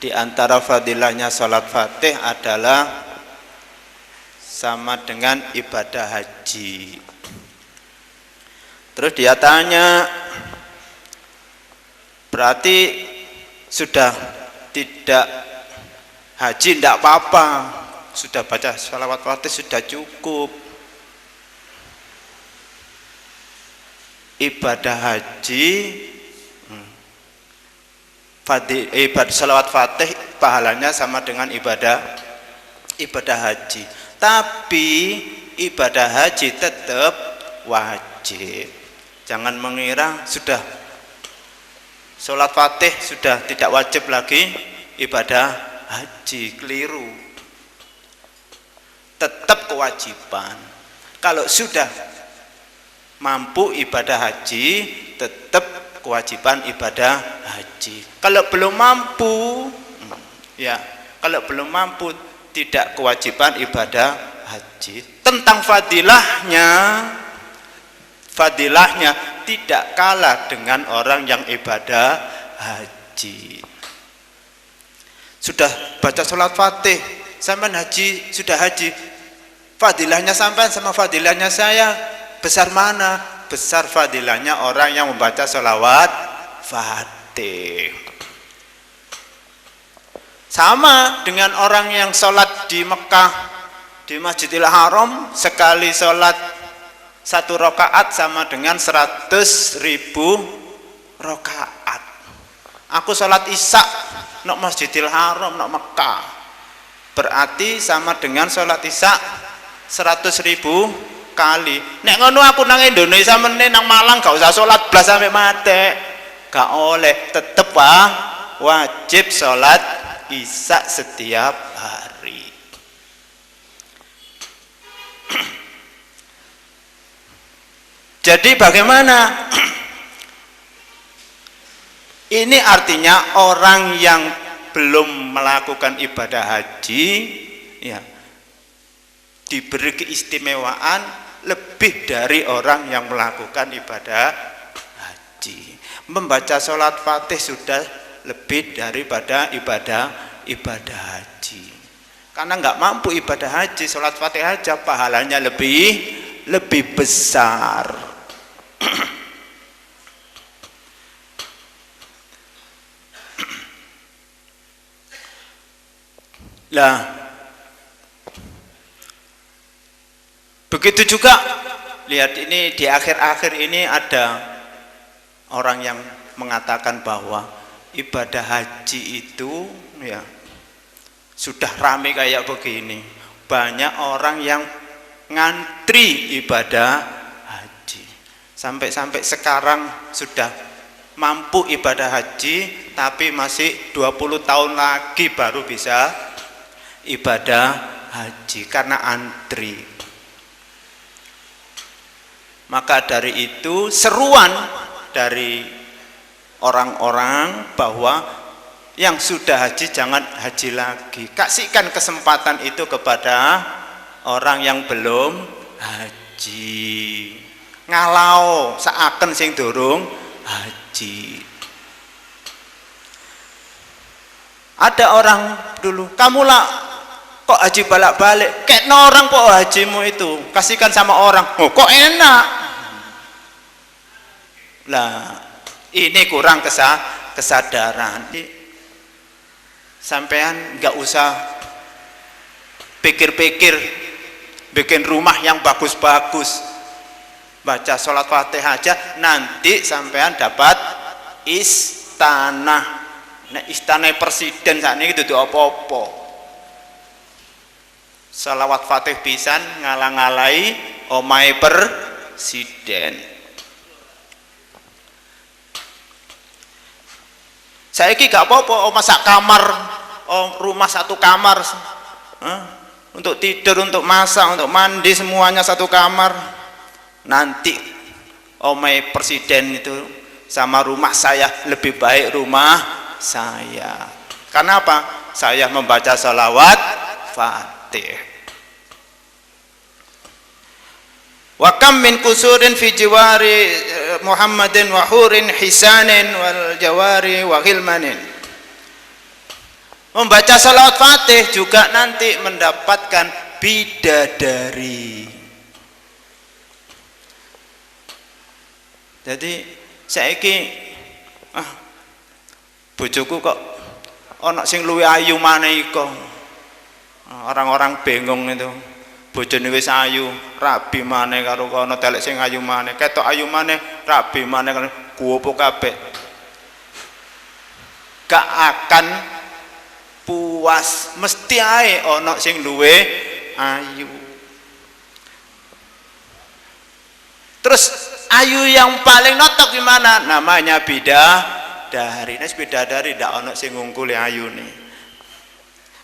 Di antara fadilahnya sholat Fatih adalah sama dengan ibadah haji. Terus dia tanya, berarti sudah tidak haji tidak apa-apa, sudah baca sholawat Fatih sudah cukup. Ibadah haji, ibadah sholawat Fatih pahalanya sama dengan ibadah haji. Tapi ibadah haji tetap wajib. Jangan mengira sudah sholat Fatih sudah tidak wajib lagi ibadah haji, keliru. Tetap kewajiban. Kalau sudah mampu ibadah haji, tetap kewajiban ibadah haji. Kalau belum mampu, ya, kalau belum mampu tidak kewajiban ibadah haji. Tentang fadilahnya tidak kalah dengan orang yang ibadah haji. Sudah baca sholat Fatih, sampai haji, sudah haji, fadilahnya sampai sama fadilahnya saya, besar mana? Besar fadilahnya orang yang membaca sholawat Fatih. Sama dengan orang yang sholat di Mekah, di Masjidil Haram, sekali sholat 1 rakaat sama dengan 100.000 rakaat. Aku sholat isya nok Masjidil Haram nok Mekah, berarti sama dengan sholat isya 100.000 kali. Nek ngono aku nang Indonesia meneh nang Malang gak usah sholat blas sampai mati, gak oleh, tetep wajib sholat isya setiap hari. Jadi bagaimana? Ini artinya orang yang belum melakukan ibadah haji, ya, diberi keistimewaan lebih dari orang yang melakukan ibadah haji. Membaca sholat Fatih sudah lebih daripada ibadah haji. Karena nggak mampu ibadah haji, sholat Fatih aja pahalanya lebih besar. Lah, begitu juga lihat ini di akhir-akhir ini ada orang yang mengatakan bahwa ibadah haji itu, ya, sudah ramai kayak begini, banyak orang yang ngantri ibadah haji, sampai sekarang sudah mampu ibadah haji tapi masih 20 tahun lagi baru bisa ibadah haji karena antri. Maka dari itu seruan dari orang-orang bahwa yang sudah haji jangan haji lagi. Kasihkan kesempatan itu kepada orang yang belum haji. Ngalau seakan sing durung haji. Ada orang dulu, kamulah kok haji balik-balik, kayak orang kok hajimu itu, kasihkan sama orang. Oh kok enak. Lah ini kurang kesadaran. Sampean nggak usah pikir-pikir bikin rumah yang bagus-bagus, baca sholat Fatih aja nanti sampean dapat istana. Nah istana presiden saat ini itu apa-apa. Sholawat Fatih pisan ngalang-ngalai omai presiden. Saya ki gak apa-apa masak kamar, rumah 1 kamar, untuk tidur, untuk masak, untuk mandi semuanya 1 kamar. Nanti omai presiden itu sama rumah saya lebih baik rumah saya. Karena apa? Saya membaca sholawat Fatih. Wa kam min kusurin fi jiwari Muhammadin wa hurin hisanin wal jawari wa ghilmanin. Membaca salawat Fatih juga nanti mendapatkan bidadari. Jadi saiki bojoku kok ana sing luwih ayu maneh iko. Orang-orang bingung itu. Bojone wis ayu, rabi maneh karo kono telek sing ayu maneh. Ketok ayu maneh, rabi maneh karo kuopo kabeh. Gak akan puas, mesti ae ana sing luwih ayu. Terus ayu yang paling notok gimana? Namanya bidadari. Nes bidadari ndak ana sing ngungkuli ayune.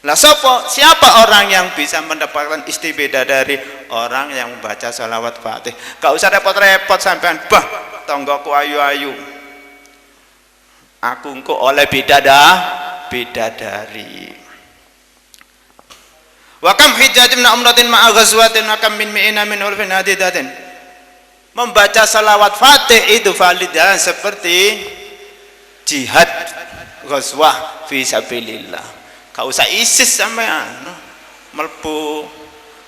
Lah siapa orang yang bisa mendapatkan bidadari? Orang yang membaca sholawat Fatih. Gak usah repot-repot sampean, bah tonggoku ayu-ayu. Aku engko oleh bidadari. Wa kam hijjatin min umratin ma'a ghazwatin wa kam min mi'ina min ulfin hadidatin. Membaca salawat Fatih itu valid ya, seperti jihad ghazwah fi sabilillah. Gak usah ISIS sampean melbu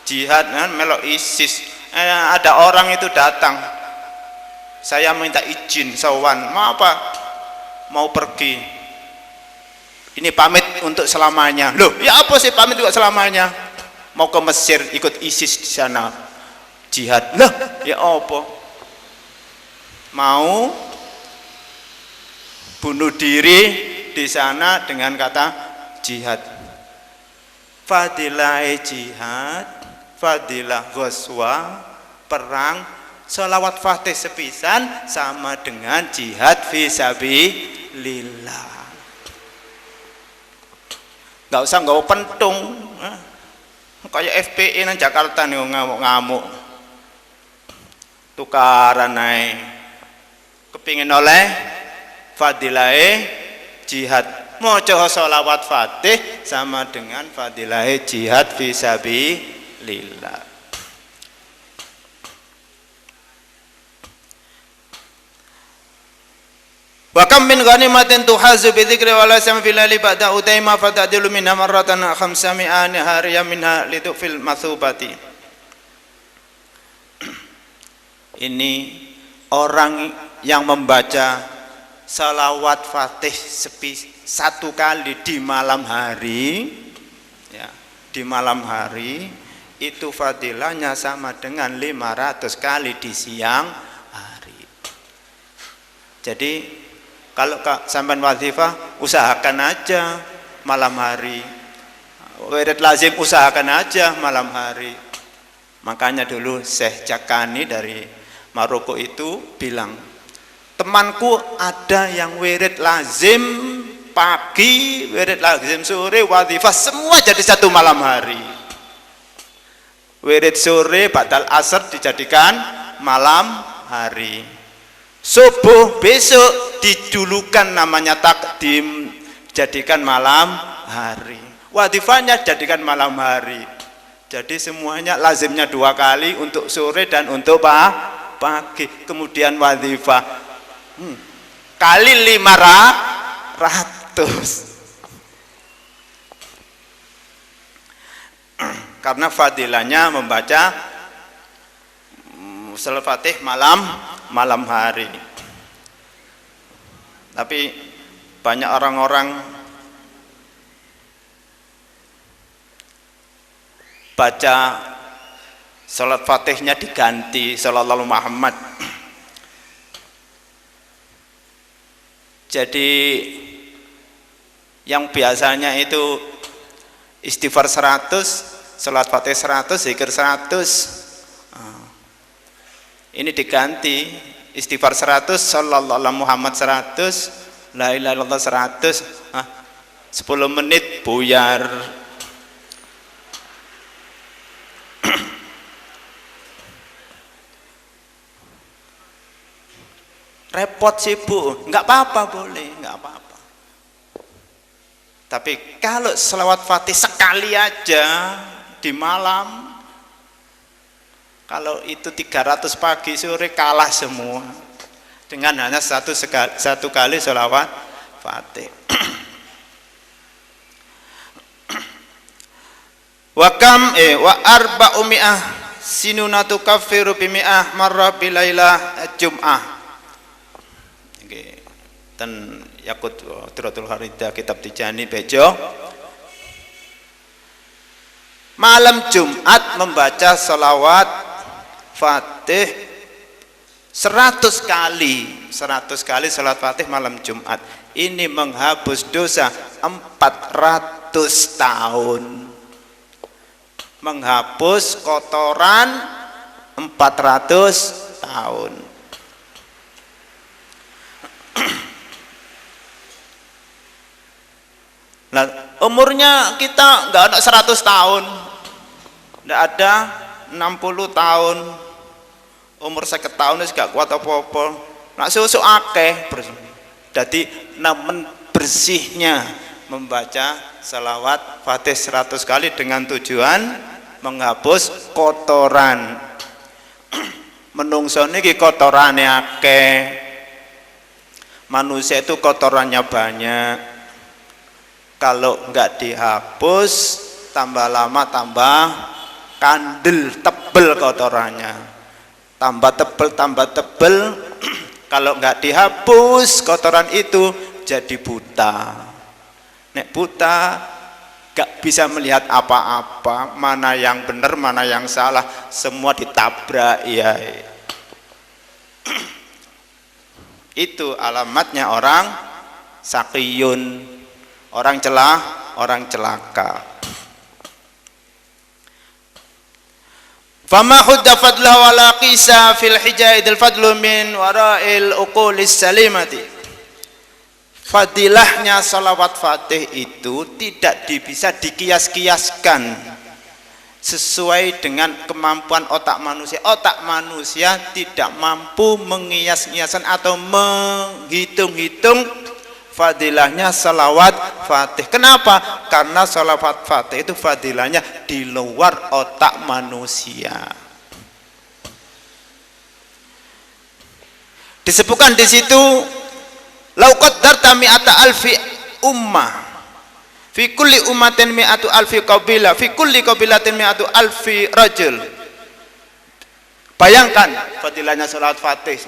jihad melok ISIS. Ada orang itu datang, saya minta izin sowan, mau apa? Mau pergi, ini pamit untuk selamanya. Loh ya apa sih pamit untuk selamanya? Mau ke Mesir ikut ISIS di sana jihad. Loh ya apa? Mau bunuh diri di sana dengan kata jihad. Fadilah jihad, fadilah ghazwah, perang, sholawat Fatih sepisan sama dengan jihad fisabilillah. Gak usah nggawa pentung kayak FPI nang Jakarta nih ngamuk-ngamuk tukaran naik kepingin oleh fadilah jihad. Maca sholawat Fatih sama dengan fadilah jihad fisabilillah. Wa kam min ghanimatin tuhazu bi dzikri wa la sam fil lali ba'da utaima fatadilu minha marratan 500 hariya minha lidufil mathubati. Ini orang yang membaca salawat Fatih satu kali di malam hari ya, di malam hari itu fadilahnya sama dengan 500 kali di siang hari. Jadi kalau sampean wazifah usahakan aja malam hari, wirid lazim usahakan aja malam hari. Makanya dulu Syekh Jakani dari Maroko itu bilang, temanku ada yang wirid lazim pagi, wirid lazim sore, wazifah semua jadi satu malam hari. Wirid sore batal asar dijadikan malam hari. Subuh besok didulukan namanya takdim, jadikan malam hari. Wazifahnya jadikan malam hari. Jadi semuanya lazimnya 2 kali untuk sore dan untuk pagi. Kemudian wazifah kali 500. Karena fadilahnya membaca Salawat Fatih malam hari. Tapi banyak orang-orang baca Salat Fatihnya diganti Sallallahu Muhammad. Jadi yang biasanya itu istighfar 100, salat Fatih 100, zikir 100. Ini diganti istighfar 100, sallallahu Muhammad 100, la ilaha illallah 100. 10 menit buyar. Repot sih Bu, nggak apa-apa, boleh, nggak apa-apa. Tapi kalau selawat Fatih sekali aja di malam, kalau itu 300 pagi sore kalah semua dengan hanya satu kali selawat Fatih. wa arba'u mi'ah sinunatu kafiru bimi'ah marra bilailah jum'ah. Oke. Dan Yakut Tiratul Harida kitab Tijani Bejo. Malam Jumat membaca salawat Fatih 100 kali salawat Fatih malam Jumat. Ini menghapus dosa 400 tahun. Menghapus kotoran 400 tahun. Nah, umurnya kita nggak ada 100 tahun, nggak ada 60 tahun, umur 50 tahun itu gak kuat apa-apa. Nak susu akeh, jadi namun bersihnya membaca salawat Fatih 100 kali dengan tujuan menghapus kotoran. Menungso niki kotorane akeh, manusia itu kotorannya banyak. Kalau nggak dihapus, tambah lama tambah kandel, tebel kotorannya, tambah tebel. Kalau nggak dihapus kotoran itu jadi buta. Nek buta nggak bisa melihat apa-apa, mana yang benar mana yang salah, semua ditabrak ya. Itu alamatnya orang sakiyun, orang celaka. Fama hudda fadlah wala qisa fil hijaidil fadlu min wara'il uqulis salimati. Fadilahnya salawat Fatih itu tidak bisa dikias-kiaskan sesuai dengan kemampuan otak manusia. Otak manusia tidak mampu mengias-kiaskan atau menghitung-hitung fadilahnya salawat Fatih. Kenapa? Karena salawat Fatih itu fadilahnya di luar otak manusia. Disebutkan di situ, lau qaddarta mi'ata alfi ummah, fi kulli ummatin mi'atu alfi qabilah, fi kulli qabilatin mi'atu alfi rajul. Bayangkan fadilahnya salawat Fatih.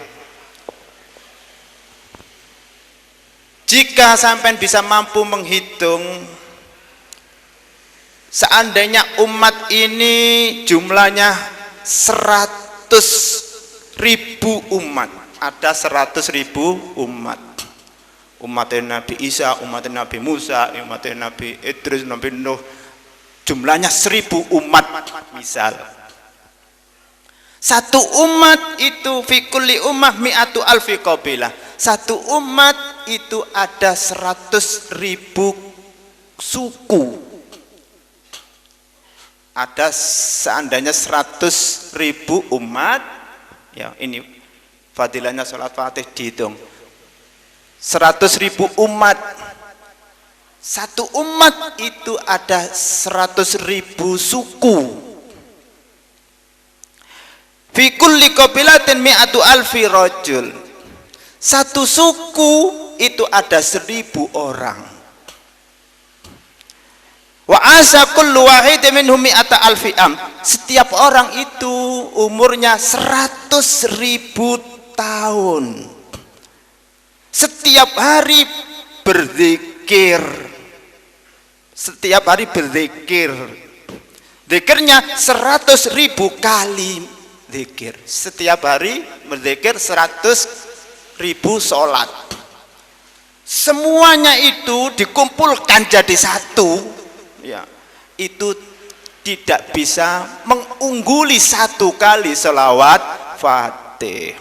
Jika sampai bisa mampu menghitung, seandainya umat ini jumlahnya 100.000 umat, ada 100.000 umat. Umatnya Nabi Isa, umatnya Nabi Musa, umatnya Nabi Idris, Nabi Nuh, jumlahnya 1000 umat misal. Satu umat itu fi kulli ummah mi'atu alfi qabilah. Satu umat itu ada 100.000 suku. Ada seandainya 100.000 umat, ya ini fadilahnya salat Fatih dihitung. 100.000 umat. Satu umat itu ada 100.000 suku. Fi kulli qabilatin mi'atu alfi rajul. Satu suku itu ada 1000 orang. Wa asa kullu wahidin minhum mi'ata alfi am. Setiap orang itu umurnya 100.000 tahun. Setiap hari berzikir. Setiap hari berzikir. Zikirnya 100.000 kali zikir. Setiap hari berzikir 100.000 sholat. Semuanya itu dikumpulkan jadi satu, ya, itu tidak bisa mengungguli satu kali selawat Fatih.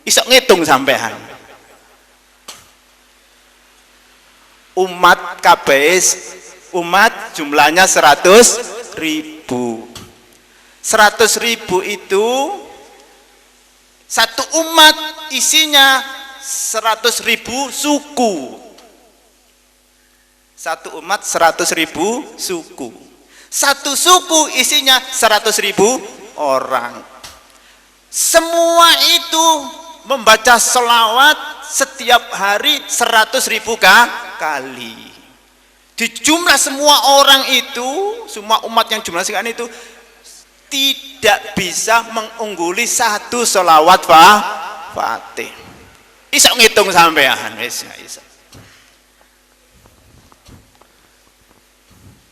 Isok ngitung sampean. Umat KBS, umat jumlahnya 100.000. 100.000 itu satu umat isinya 100.000 suku. Satu umat 100.000 suku. Satu suku isinya 100.000 orang. Semua itu membaca selawat setiap hari 100.000 kali. Di jumlah semua orang itu, semua umat yang jumlah sekian itu tidak bisa mengungguli satu sholawat Fatih. Iso ngitung sampean wis iso.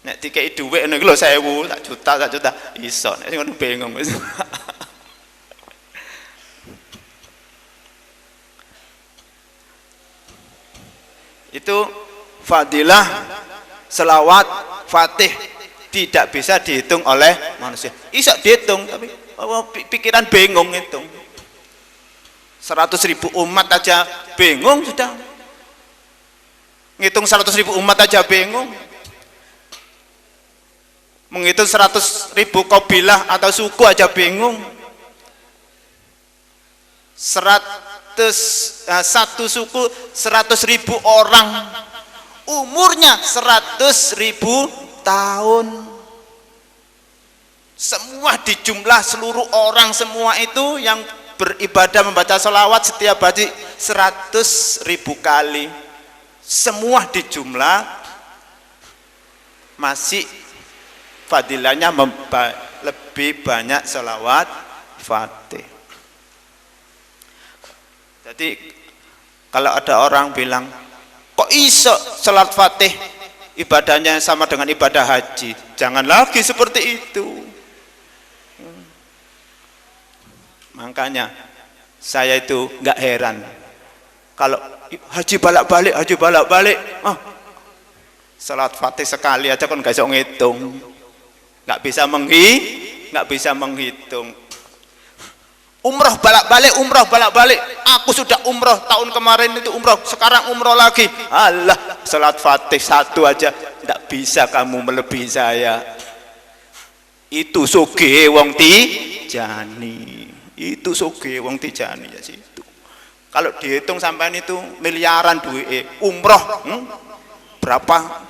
Nek dikei dhuwit ngono iki lho 1000, sak juta iso. Nek ngono bingung wis. Itu fadilah selawat Fatih tidak bisa dihitung oleh manusia. Iso dihitung tapi pikiran bingung hitung. 100.000 umat aja bingung sudah. Ngitung 100.000 umat aja bingung. Menghitung 100.000 kabilah atau suku aja bingung. Satu suku 100.000 orang, umurnya 100.000 tahun. Semua dijumlah seluruh orang semua itu yang beribadah membaca sholawat setiap hari 100.000 kali. Semua dijumlah masih fadilahnya lebih banyak sholawat Fatih. Jadi kalau ada orang bilang kok iso salat Fatih ibadahnya sama dengan ibadah haji, jangan lagi seperti itu. Makanya saya itu nggak heran kalau haji balak-balik salat Fatih sekali aja kan nggak bisa ngitung, nggak bisa menghitung. Umroh balak-balik, aku sudah umroh tahun kemarin itu umroh, sekarang umroh lagi. Allah, salat Fatih satu aja tidak bisa kamu melebihi saya. Itu sugih wong Tijani, itu sugih wong Tijani ya situ. Kalau dihitung sampai itu miliaran duit umroh, berapa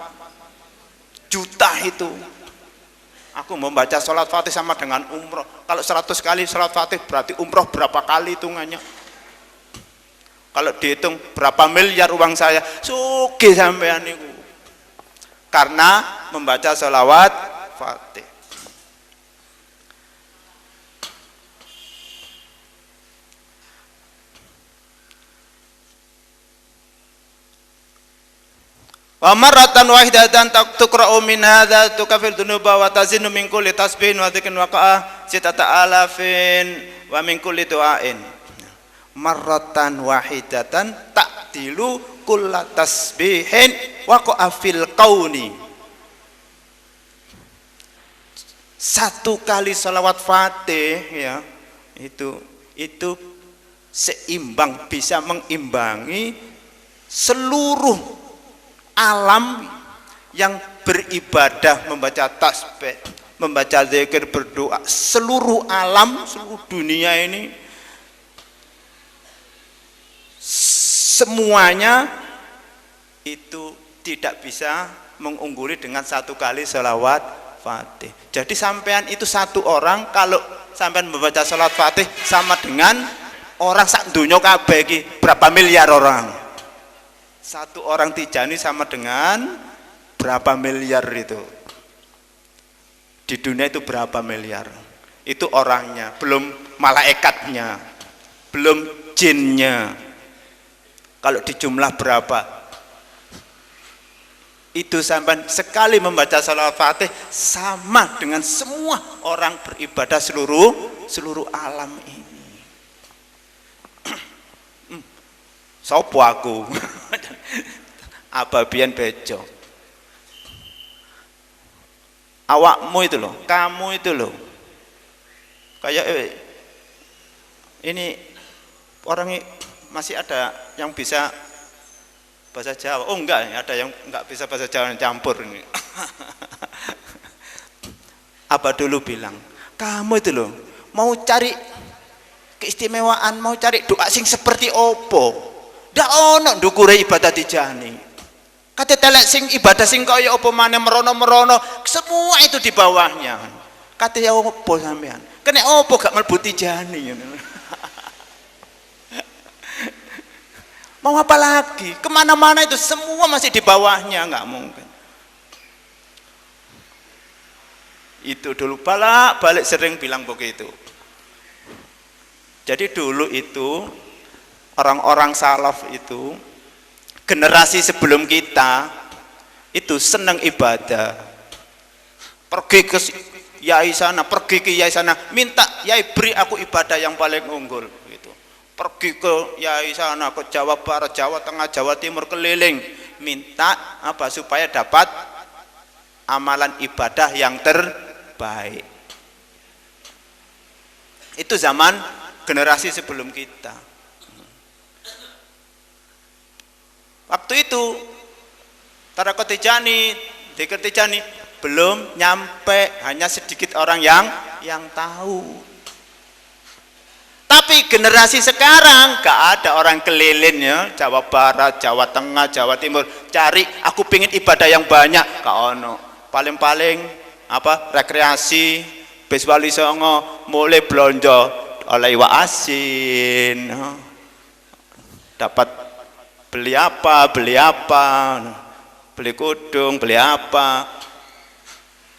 juta itu. Aku membaca sholat Fatih sama dengan umroh. Kalau 100 kali sholat Fatih berarti umroh berapa kali hitungannya? Kalau dihitung berapa miliar uang saya, sugih sampean niku. Karena membaca sholawat Fatih. Wa marratan wahidatan tuqra'u min hadza tukafir dunuba wa tazinu min kulli tasbihin wa dzikrin waqa'a sitata alafin wa min kulli du'ain. Marratan wahidatan ta'dilu kulla tasbihin waqa'a fil qauni. Satu kali salawat Fatih ya, itu seimbang, bisa mengimbangi seluruh alam yang beribadah, membaca tasbih, membaca zikir, berdoa, seluruh alam, seluruh dunia ini semuanya itu tidak bisa mengungguli dengan satu kali sholawat Fatih. Jadi sampean itu satu orang kalau sampean membaca sholawat Fatih sama dengan orang sak dunya kabeh iki berapa miliar orang. Satu orang Tijani sama dengan berapa miliar itu. Di dunia itu berapa miliar. Itu orangnya, belum malaikatnya, belum jinnya. Kalau dijumlah berapa? Itu sampai sekali membaca sholawat Fatih sama dengan semua orang beribadah seluruh alam ini. Sopo aku ababian bejo, awakmu itu loh, kamu itu loh, kayak ini orang masih ada yang bisa bahasa Jawa. Oh enggak, ada yang enggak bisa bahasa Jawa, campur ini. Apa dulu bilang, kamu itu loh mau cari keistimewaan, mau cari doa sing seperti opo? Ndak ono ndukure ibadah Tijani. Kate telek sing ibadah sing kaya apa maneh merono-merono, semua itu di bawahnya. Kate ya opo sampean? Kene opo gak mlebu Tijani ngono. Mau apa lagi? Kemana-mana itu semua masih di bawahnya, nggak mungkin. Itu dulu balik sering bilang begitu. Jadi dulu itu orang-orang salaf itu, generasi sebelum kita itu senang ibadah. Pergi ke yai sana, pergi ke yai sana, minta yai beri aku ibadah yang paling unggul gitu. Pergi ke yai sana, ke Jawa Barat, Jawa Tengah, Jawa Timur, keliling minta apa supaya dapat amalan ibadah yang terbaik. Itu zaman generasi sebelum kita. Waktu itu Tarekat Tijani, Dzikir Tijani belum nyampe, hanya sedikit orang yang tahu. Tapi generasi sekarang gak ada orang keliling ya, Jawa Barat, Jawa Tengah, Jawa Timur cari aku pingin ibadah yang banyak, gak ono. Paling-paling apa rekreasi, bis Wali Songo mulai belanja oleh iwak asin, dapat beli apa, beli kudung, beli apa.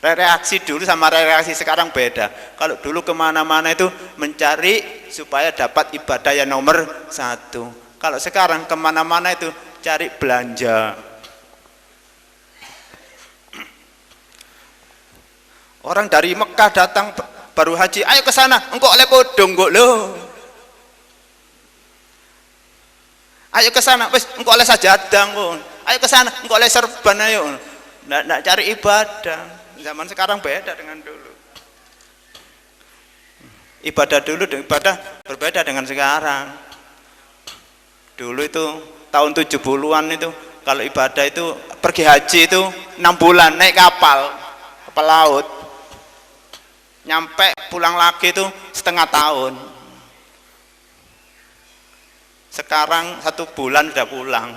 Reaksi dulu sama reaksi sekarang beda. Kalau dulu kemana-mana itu mencari supaya dapat ibadah yang nomor satu. Kalau sekarang kemana-mana itu cari belanja. Orang dari Mekah datang baru haji, ayo ke sana, engkau oleh kudung kok lo. Ayo ke sana, wes engkau oleh sajadah kok. Ayo ke sana, engkau oleh serban ayo. Nggak cari ibadah. Zaman sekarang beda dengan dulu. Ibadah dulu dan ibadah berbeda dengan sekarang. Dulu itu tahun 70-an itu kalau ibadah itu pergi haji itu 6 bulan naik kapal laut. Nyampe pulang lagi itu setengah tahun. Sekarang 1 bulan sudah pulang.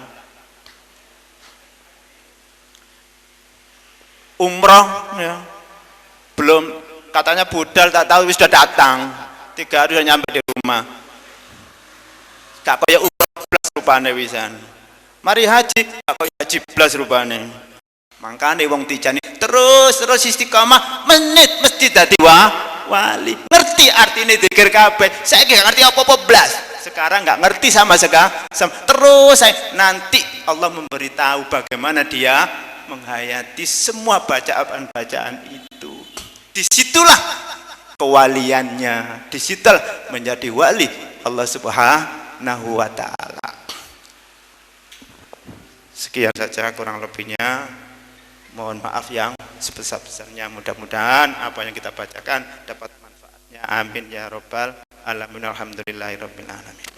Umroh ya, belum katanya budal tak tahu sudah datang 3 hari sudah nyampe di rumah. Gak kaya umroh blas rupane wisan. Mari haji gak kaya haji blas rupane. Makanya wong Tijani terus istiqamah menit mesti dadi wali. Ngerti artinya dzikir kabeh. Saya gak ngerti apa-apa blas. Sekarang nggak ngerti sama sekali. Terus saya nanti Allah memberitahu bagaimana dia menghayati semua bacaan-bacaan itu. Disitulah kewaliannya, disitulah menjadi wali Allah Subhanahu wa ta'ala. Sekian saja, kurang lebihnya mohon maaf yang sebesar-besarnya. Mudah-mudahan apa yang kita bacakan dapat manfaatnya. Amin ya robbal alamin. Alhamdulillahirabbil alamin.